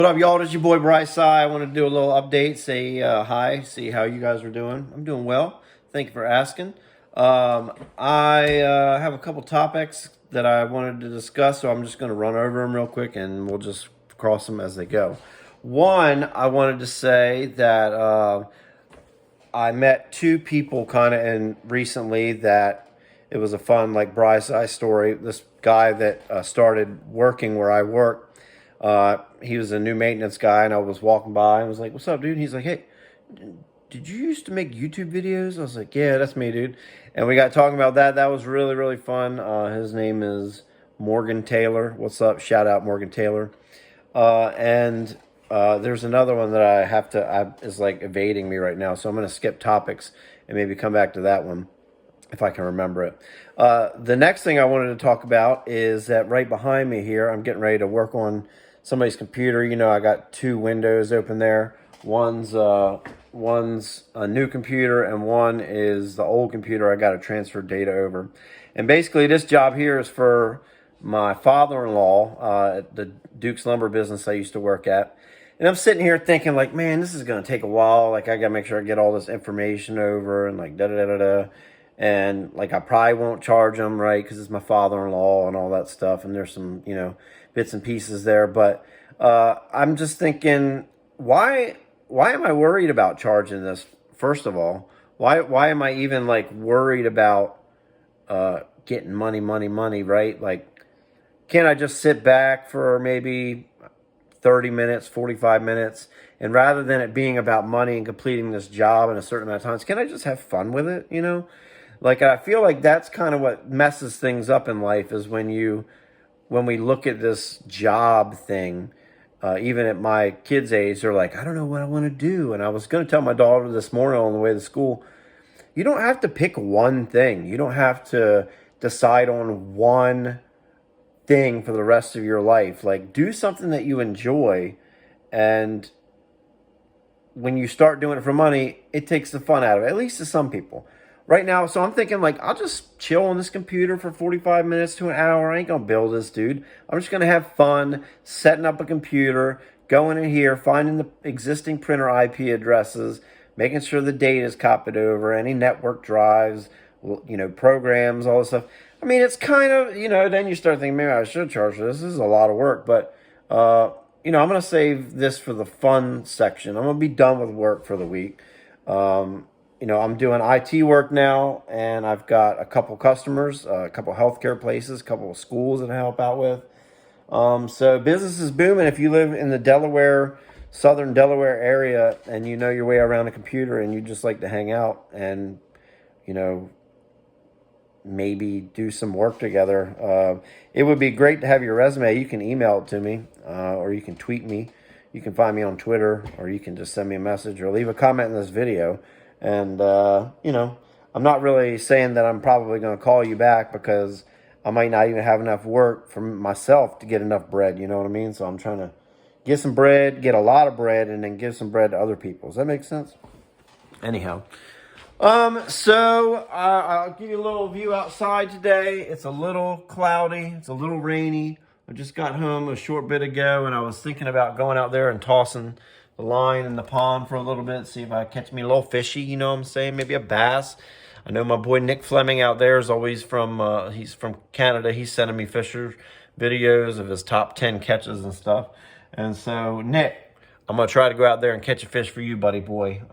What up, y'all? It's your boy Bryce. I want to do a little update, say hi, see how you guys are doing. I'm doing well. Thank you for asking. I have a couple topics that I wanted to discuss, so I'm just going to run over them real quick and we'll just cross them as they go. One, I wanted to say that I met two people kind of in recently that it was a fun, like Bryce eye story. This guy that started working where I work, he was a new maintenance guy, and I was walking by and was like, "What's up, dude?" And he's like, "Hey, did you used to make YouTube videos?" I was like, "Yeah, that's me, dude." And we got talking about that. That was really, really fun. His name is Morgan Taylor. What's up? Shout out Morgan Taylor. And there's another one that is like evading me right now. So I'm going to skip topics and maybe come back to that one if I can remember it. The next thing I wanted to talk about is that right behind me here, I'm getting ready to work on somebody's computer. You know, I got two windows open there. One's a new computer and one is the old computer. I got to transfer data over. And basically this job here is for my father-in-law at the Duke's Lumber business I used to work at. And I'm sitting here thinking like, man, this is going to take a while. Like I got to make sure I get all this information over and like da-da-da-da-da. And like I probably won't charge him, right, because it's my father-in-law and all that stuff. And there's some, bits and pieces there. But I'm just thinking, why am I worried about charging this? First of all, why am I even like worried about getting money, right? Like, can't I just sit back for maybe 30 minutes, 45 minutes, and rather than it being about money and completing this job in a certain amount of times, can I just have fun with it, Like, I feel like that's kind of what messes things up in life is when we look at this job thing, even at my kids' age, they're like, I don't know what I want to do. And I was going to tell my daughter this morning on the way to school, you don't have to pick one thing. You don't have to decide on one thing for the rest of your life. Like, do something that you enjoy. And when you start doing it for money, it takes the fun out of it, at least to some people. Right now, so I'm thinking like, I'll just chill on this computer for 45 minutes to an hour. I ain't going to build this, dude. I'm just going to have fun setting up a computer, going in here, finding the existing printer IP addresses, making sure the data is copied over, any network drives, programs, all this stuff. I mean, it's kind of, then you start thinking, maybe I should charge for this. This is a lot of work, but, I'm going to save this for the fun section. I'm going to be done with work for the week. I'm doing IT work now, and I've got a couple customers, a couple healthcare places, a couple of schools that I help out with. So business is booming. If you live in the southern Delaware area, and you know your way around a computer, and you just like to hang out and, maybe do some work together, it would be great to have your resume. You can email it to me, or you can tweet me. You can find me on Twitter, or you can just send me a message or leave a comment in this video. And, I'm not really saying that I'm probably going to call you back because I might not even have enough work for myself to get enough bread. You know what I mean? So I'm trying to get some bread, get a lot of bread, and then give some bread to other people. Does that make sense? Anyhow. So I'll give you a little view outside today. It's a little cloudy. It's a little rainy. I just got home a short bit ago, and I was thinking about going out there and tossing the line in the pond for a little bit, see if I catch me a little fishy, you know what I'm saying? Maybe a bass. I know my boy Nick Fleming out there is always he's from Canada. He's sending me fisher videos of his top 10 catches and stuff. And so, Nick, I'm going to try to go out there and catch a fish for you, buddy boy.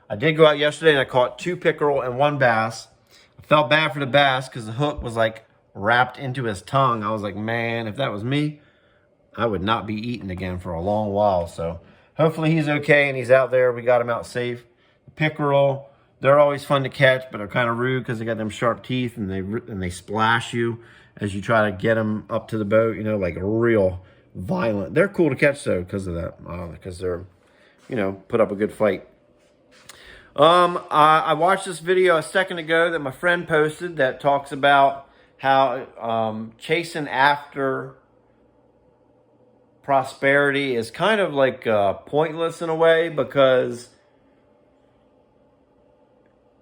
I did go out yesterday and I caught 2 pickerel and 1 bass. I felt bad for the bass because the hook was like wrapped into his tongue. I was like, man, if that was me, I would not be eating again for a long while. So hopefully he's okay and he's out there. We got him out safe. The pickerel, they're always fun to catch, but they're kind of rude because they got them sharp teeth and they splash you as you try to get them up to the boat, like real violent. They're cool to catch though because of that, because they're, put up a good fight. I watched this video a second ago that my friend posted that talks about how chasing after prosperity is kind of like pointless in a way, because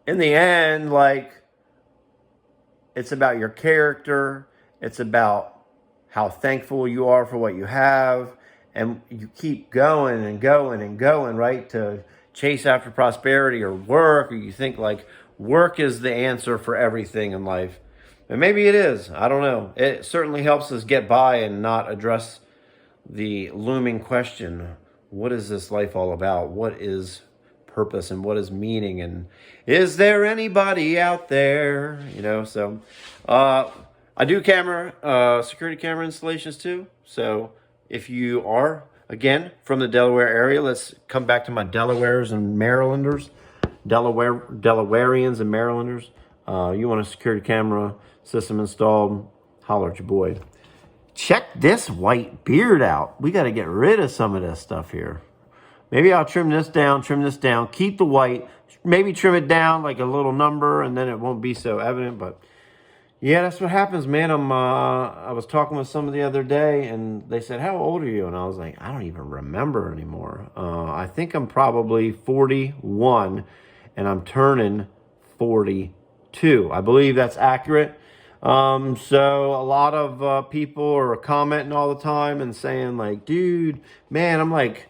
in the end, like, it's about your character. It's about how thankful you are for what you have. and you keep going and going and going, right, to chase after prosperity or work, or you think like work is the answer for everything in life. And maybe it is. I don't know. It certainly helps us get by and not address the looming question, what is this life all about? What is purpose and what is meaning? And is there anybody out there? So I do security camera installations too. So if you are, again, from the Delaware area, let's come back to my Delawareans and Marylanders. Delawareans and Marylanders. You want a security camera system installed, holler at your boy. Check this white beard out. We got to get rid of some of this stuff here. Maybe I'll trim this down, keep the white, maybe trim it down like a little number, and then it won't be so evident. But yeah, that's what happens, man. I was talking with somebody the other day, and they said, how old are you? And I was like, I don't even remember anymore. I think I'm probably 41, and I'm turning 42. I believe that's accurate. So a lot of people are commenting all the time and saying like, dude, man, I'm like,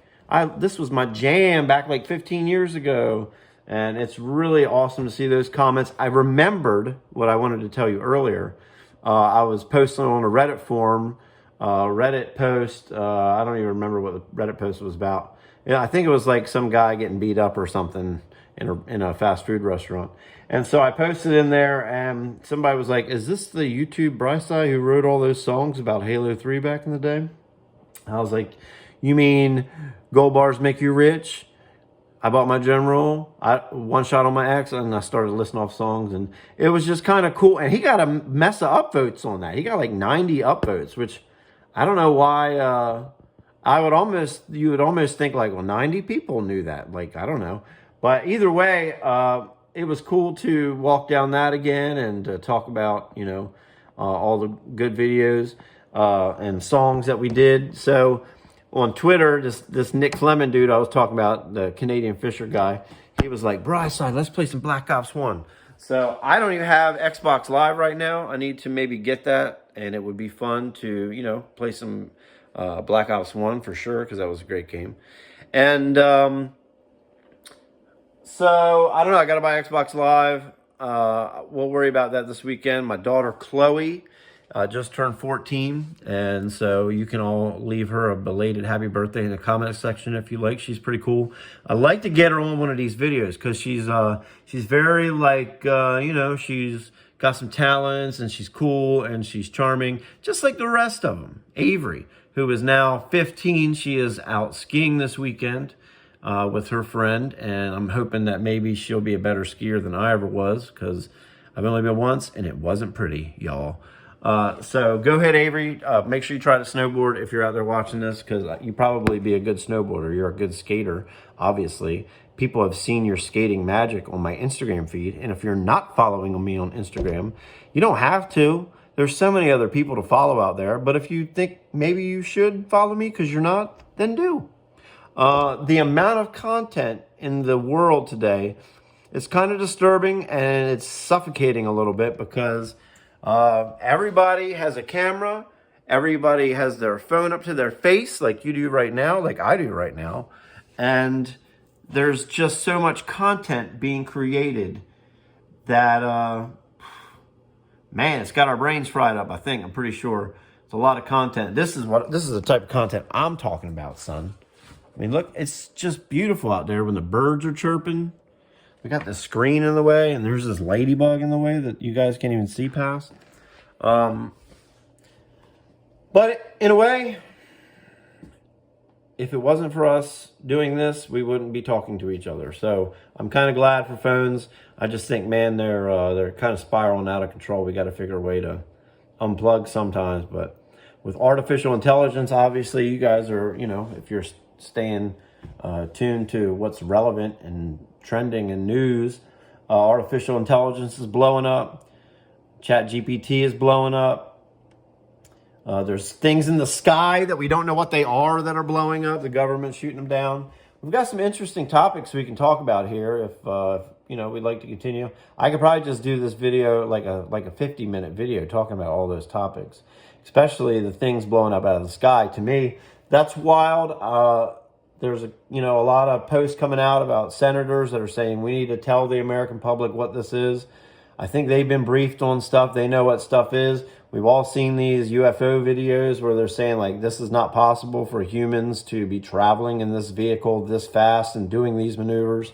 this was my jam back like 15 years ago. And it's really awesome to see those comments. I remembered what I wanted to tell you earlier. I was posting on a Reddit forum, Reddit post. I don't even remember what the Reddit post was about. I think it was like some guy getting beat up or something in a fast food restaurant. And so I posted in there, and somebody was like, is this the YouTube Brysai who wrote all those songs about Halo 3 back in the day? I was like, you mean gold bars make you rich? I bought my General, one shot on my ex, and I started listing off songs, and it was just kind of cool. And he got a mess of upvotes on that. He got like 90 upvotes, which I don't know why. You would almost think like, well, 90 people knew that. Like, I don't know. But either way, it was cool to walk down that again and to talk about, all the good videos and songs that we did. So on Twitter, this Nick Fleming dude I was talking about, the Canadian Fisher guy, he was like, Bryside, let's play some Black Ops 1. So I don't even have Xbox Live right now. I need to maybe get that, and it would be fun to, play some Black Ops 1 for sure, because that was a great game. And so, I don't know. I got to buy Xbox Live. We'll worry about that this weekend. My daughter, Chloe, just turned 14. And so you can all leave her a belated happy birthday in the comment section if you like. She's pretty cool. I'd like to get her on one of these videos because she's very like, she's got some talents and she's cool and she's charming, just like the rest of them. Avery, who is now 15, she is out skiing this weekend. With her friend, and I'm hoping that maybe she'll be a better skier than I ever was, because I've only been once and it wasn't pretty, y'all. So go ahead, Avery. Make sure you try to snowboard if you're out there watching this, because you probably be a good snowboarder. You're a good skater, obviously. People have seen your skating magic on my Instagram feed, and if you're not following me on Instagram, you don't have to. There's so many other people to follow out there, but if you think maybe you should follow me because you're not, then do. The amount of content in the world today is kind of disturbing, and it's suffocating a little bit because everybody has a camera. Everybody has their phone up to their face like you do right now, like I do right now. And there's just so much content being created that, man, it's got our brains fried up, I think. I'm pretty sure it's a lot of content. This is the type of content I'm talking about, son. I mean, look, it's just beautiful out there when the birds are chirping. We got the screen in the way, and there's this ladybug in the way that you guys can't even see past. But in a way, if it wasn't for us doing this, we wouldn't be talking to each other. So I'm kind of glad for phones. I just think, man, they're kind of spiraling out of control. We got to figure a way to unplug sometimes. But with artificial intelligence, obviously, you guys are, if you're staying tuned to what's relevant and trending in news. Artificial intelligence is blowing up. ChatGPT is blowing up. There's things in the sky that we don't know what they are that are blowing up. The government's shooting them down. We've got some interesting topics we can talk about here if we'd like to continue. I could probably just do this video like a 50-minute video talking about all those topics, especially the things blowing up out of the sky. To me, that's wild. There's a lot of posts coming out about senators that are saying we need to tell the American public what this is. I think they've been briefed on stuff. They know what stuff is. We've all seen these UFO videos where they're saying like this is not possible for humans to be traveling in this vehicle this fast and doing these maneuvers.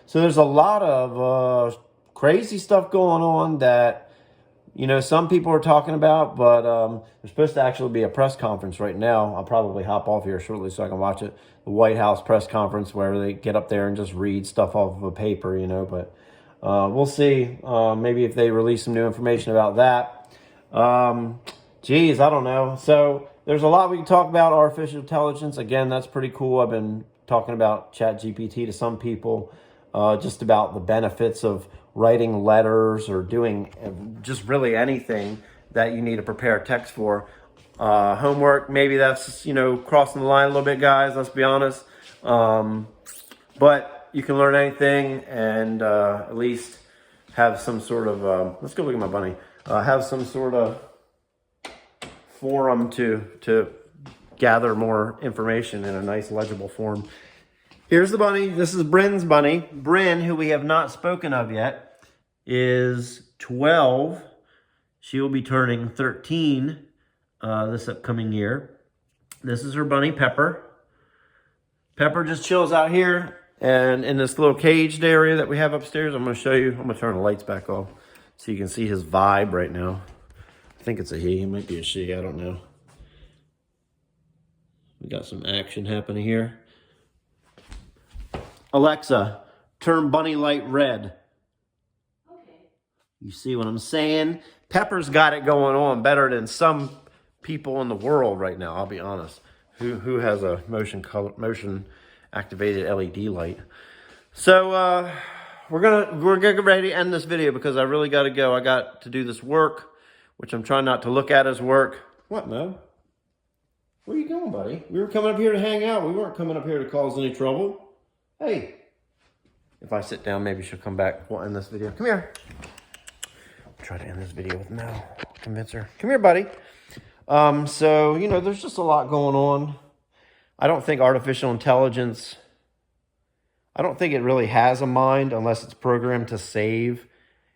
So there's a lot of crazy stuff going on that some people are talking about, but there's supposed to actually be a press conference right now. I'll probably hop off here shortly so I can watch it. The White House press conference where they get up there and just read stuff off of a paper, but we'll see. Maybe if they release some new information about that. Geez, I don't know. So there's a lot we can talk about artificial intelligence. Again, that's pretty cool. I've been talking about ChatGPT to some people, just about the benefits of writing letters or doing just really anything that you need to prepare text for. Homework, maybe that's, crossing the line a little bit, guys, let's be honest. But you can learn anything and at least have some sort of, let's go look at my bunny, have some sort of forum to gather more information in a nice legible form. Here's the bunny. This is Bryn's bunny. Bryn, who we have not spoken of yet, is 12. She will be turning 13 this upcoming year. This is her bunny, Pepper. Pepper just chills out here and in this little caged area that we have upstairs. I'm going to show you. I'm going to turn the lights back off so you can see his vibe right now. I think it's a he. It might be a she. I don't know. We got some action happening here. Alexa, turn bunny light red. Okay. You see what I'm saying? Pepper's got it going on better than some people in the world right now, I'll be honest. Who has a motion activated LED light. So we're gonna get ready to end this video because I really gotta go. I got to do this work, which I'm trying not to look at as work. What, Mo? Where are you going, buddy? We were coming up here to hang out. We weren't coming up here to cause any trouble. Hey, if I sit down, maybe she'll come back. We'll end this video. Come here. I'll try to end this video with Mel. Convince her. Come here, buddy. So, there's just a lot going on. I don't think artificial intelligence, I don't think it really has a mind unless it's programmed to save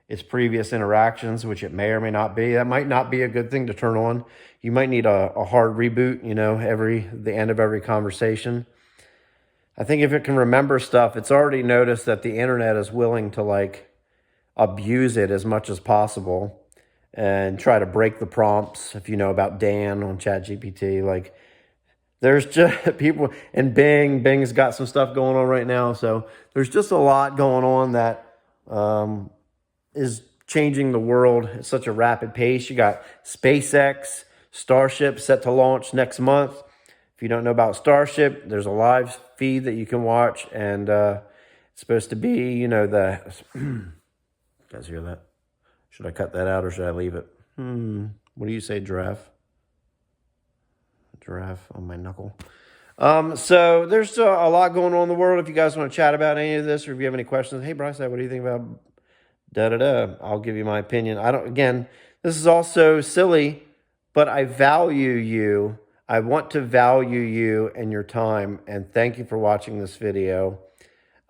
its previous interactions, which it may or may not be. That might not be a good thing to turn on. You might need a hard reboot, the end of every conversation. I think if it can remember stuff, it's already noticed that the internet is willing to abuse it as much as possible and try to break the prompts. If you know about Dan on ChatGPT, there's just people, and Bing's got some stuff going on right now. So there's just a lot going on that is changing the world at such a rapid pace. You got SpaceX, Starship set to launch next month. If you don't know about Starship, there's a live feed that you can watch, and it's supposed to be, the... You guys hear that? Should I cut that out or should I leave it? What do you say, giraffe? Giraffe on my knuckle. So there's a lot going on in the world. If you guys want to chat about any of this, or if you have any questions, hey, Bryce, what do you think about da-da-da? I'll give you my opinion. Again, this is also silly, but I value you. I want to value you and your time, and thank you for watching this video.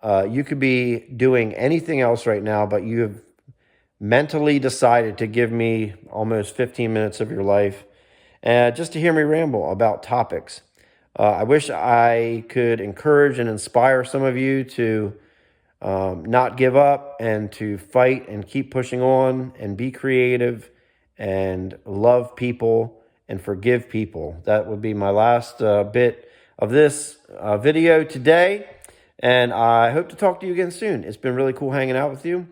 You could be doing anything else right now, but you have mentally decided to give me almost 15 minutes of your life just to hear me ramble about topics. I wish I could encourage and inspire some of you to not give up and to fight and keep pushing on and be creative and love people and forgive people. That would be my last bit of this video today. And I hope to talk to you again soon. It's been really cool hanging out with you.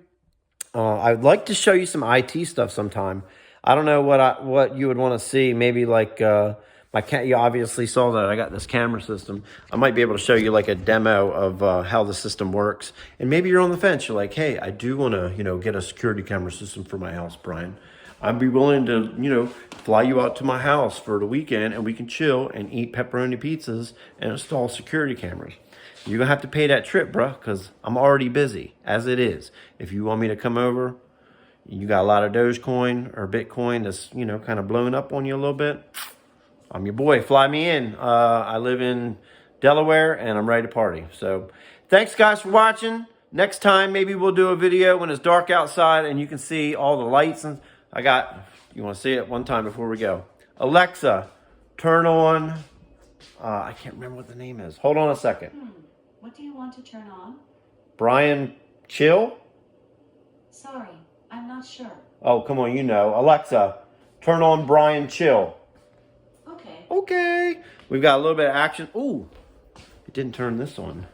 I'd like to show you some IT stuff sometime. I don't know what you would want to see. Maybe you obviously saw that I got this camera system. I might be able to show you a demo of how the system works. And maybe you're on the fence. You're like, hey, I do want to, get a security camera system for my house, Brian. I'd be willing to, fly you out to my house for the weekend and we can chill and eat pepperoni pizzas and install security cameras. You're going to have to pay that trip, bruh, because I'm already busy, as it is. If you want me to come over, you got a lot of Dogecoin or Bitcoin that's, kind of blowing up on you a little bit, I'm your boy. Fly me in. I live in Delaware, and I'm ready to party. So thanks, guys, for watching. Next time, maybe we'll do a video when it's dark outside and you can see all the lights. And you want to see it one time before we go. Alexa, turn on, I can't remember what the name is. Hold on a second. What do you want to turn on? Brian Chill? Sorry, I'm not sure. Oh, come on, you know. Alexa, turn on Brian Chill. Okay. Okay. We've got a little bit of action. Ooh, it didn't turn this on.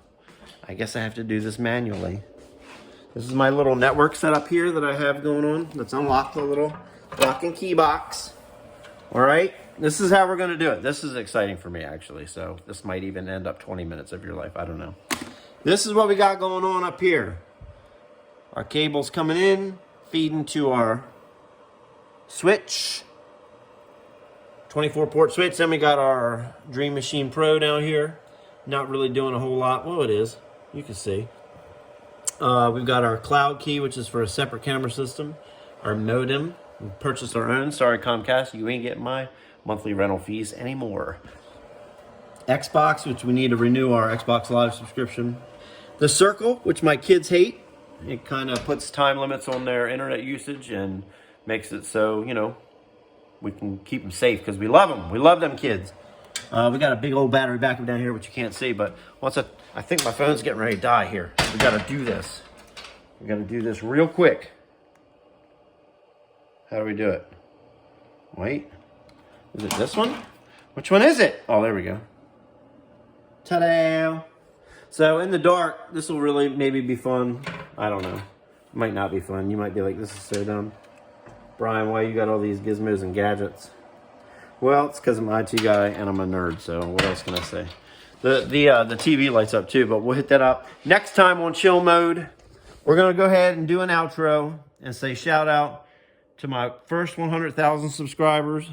I guess I have to do this manually. This is my little network setup here that I have going on. Let's unlock the little lock and key box. All right. This is how we're going to do it. This is exciting for me, actually. So this might even end up 20 minutes of your life. I don't know. This is what we got going on up here. Our cable's coming in, feeding to our switch. 24 port switch. Then we got our Dream Machine Pro down here. Not really doing a whole lot. Well, it is. You can see. We've got our cloud key, which is for a separate camera system. Our modem. We purchased our own. Sorry, Comcast, you ain't getting my monthly rental fees anymore. Xbox, which we need to renew our Xbox Live subscription. The Circle, which my kids hate. It kind of puts time limits on their internet usage and makes it so, you know, we can keep them safe because we love them. We love them kids. We got a big old battery backup down here, which you can't see, but I think my phone's getting ready to die here. We got to do this. We got to do this real quick. How do we do it? Wait. Is it this one? Which one is it? Oh, there we go. Ta-da! So in the dark, this will really maybe be fun. I don't know. It might not be fun. You might be like, this is so dumb. Brian, why you got all these gizmos and gadgets? Well, it's because I'm an IT guy and I'm a nerd, so what else can I say? The TV lights up too, but we'll hit that up. Next time on Chill Mode, we're going to go ahead and do an outro and say shout out to my first 100,000 subscribers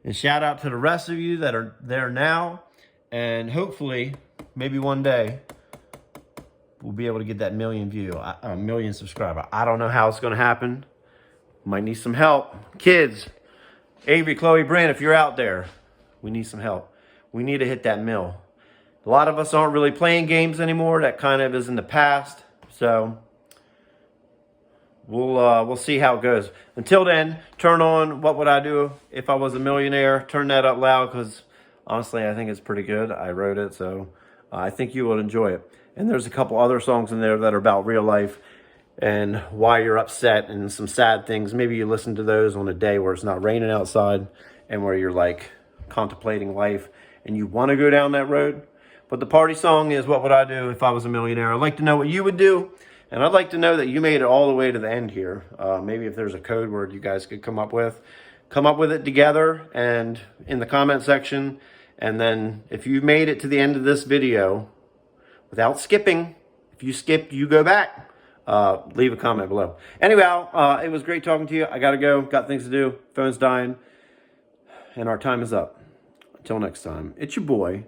and shout out to the rest of you that are there now. And hopefully, maybe one day, we'll be able to get that million subscriber. I don't know how it's going to happen. Might need some help. Kids, Avery, Chloe, Brand, if you're out there, we need some help. We need to hit that mill. A lot of us aren't really playing games anymore. That kind of is in the past. So we'll see how it goes. Until then, turn on What Would I Do If I Was a Millionaire. Turn that up loud because honestly, I think it's pretty good. I wrote it, so I think you will enjoy it. And there's a couple other songs in there that are about real life and why you're upset and some sad things. Maybe you listen to those on a day where it's not raining outside and where you're like contemplating life and you want to go down that road. But the party song is What Would I Do If I Was a Millionaire? I'd like to know what you would do. And I'd like to know that you made it all the way to the end here. Maybe if there's a code word you guys could come up with it together and in the comment section. And then if you made it to the end of this video without skipping, if you skipped, you go back. Leave a comment below. Anyhow, it was great talking to you. I gotta go. Got things to do. Phone's dying. And our time is up. Until next time, it's your boy,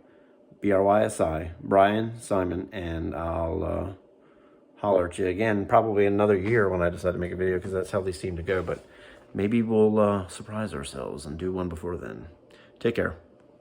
BRYSI, Brian Simon, and I'll holler at you again probably another year when I decide to make a video because that's how these seem to go. But maybe we'll surprise ourselves and do one before then. Take care.